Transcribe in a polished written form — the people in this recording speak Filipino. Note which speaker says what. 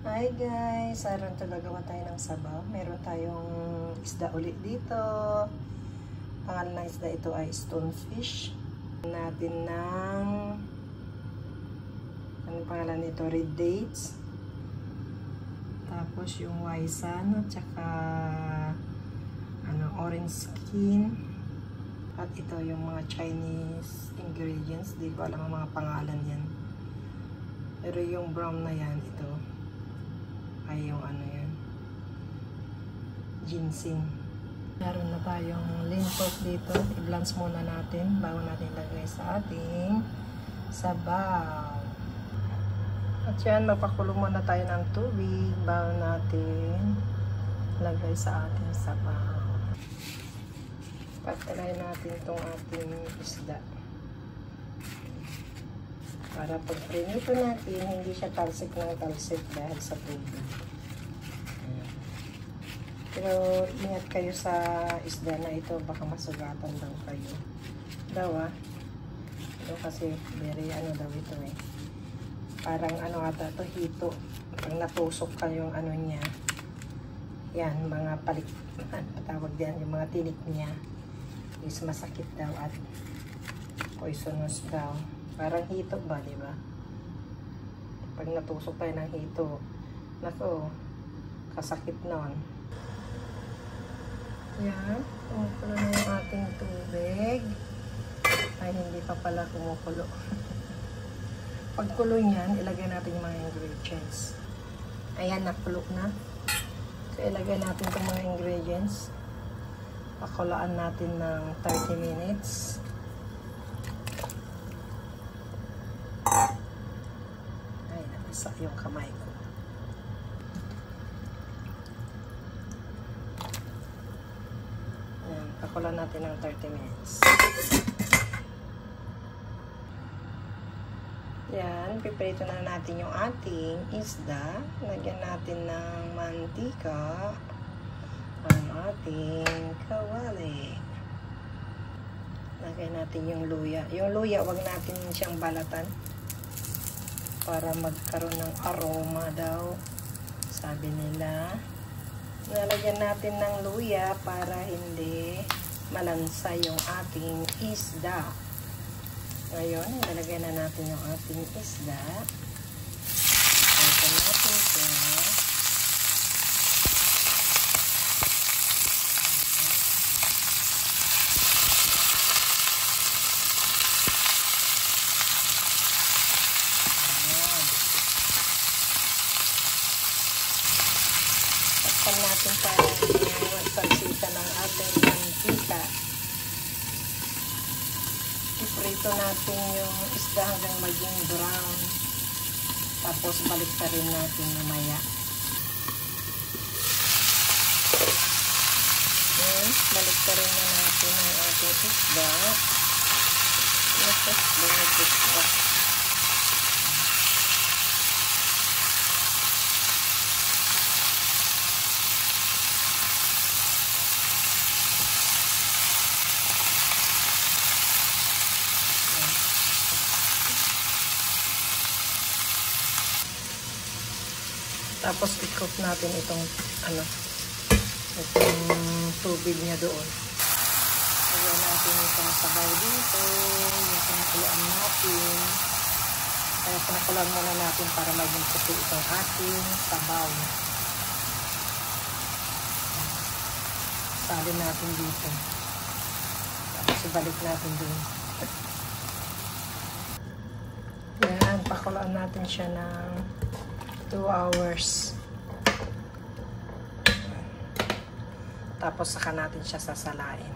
Speaker 1: Hi guys! Aron talaga tayo ng sabaw. Meron tayong isda ulit dito. Pangalan ng isda ito ay stonefish. Natin ng anong pangalan nito? Red dates. Tapos yung waisan at saka orange skin. At ito yung mga Chinese ingredients. Di ko alam ang mga pangalan yan. Pero yung brown na yan, ito ay yung yan, ginseng. Meron na tayong lean pork dito. I-blanch muna natin bago natin lagay sa ating sabaw. At yan, magpakulo muna tayo ng tubig bago natin lagay sa ating sabaw. Patalayin natin itong ating isda. Para pag prinito natin, hindi siya talsik ng talsik dahil sa tubig. Pero ingat kayo sa isda na ito, baka masugatan daw kayo. Ito kasi very daw ito eh. Parang ata to hito. Pag natusok kayong niya, yan, mga palik, patawag diyan, yung mga tinik niya is masakit daw at poisonous daw. Parang hito ba, di ba? Pag natusok tayo ng hito, nako, kasakit nun. Yan, kumukulo na yung ating tubig. Ay, hindi pa pala kumukulo. Pagkulo niyan, ilagay natin yung mga ingredients. Ayan, nakulo na. So, ilagay natin itong mga ingredients. Pakulaan natin ng 30 minutes. Ay, nabasa yung kamay ko. Ayan, pakulan natin ng 30 minutes. Yan, piprito na natin yung ating isda. Lagyan natin ng mantika ang ating kawali. Lagay natin yung luya. Yung luya, wag natin siyang balatan para magkaroon ng aroma daw. Sabi nila, nalagyan natin ng luya para hindi malansa yung ating isda. Ngayon, nalagyan na natin yung ating isda. Ito natin siya. Takpan natin para magpagsita ng ating mantika. Iprito natin yung isda hanggang maging brown. Tapos balik pa rin natin mamaya. Okay, balik pa rin na natin ang ating isda. Tapos bumibig pa. Tapos i-cook natin itong itong tubig niya doon. Lagyan natin itong sabaw dito, yung pinakuluan natin. Kaya pinakuluan muna natin para maging puti itong ating sabaw. Salin natin dito. Tapos ibalik natin doon. Yan, pakuluan natin siya ng 2 hours. Tapos saka natin siya sasalain.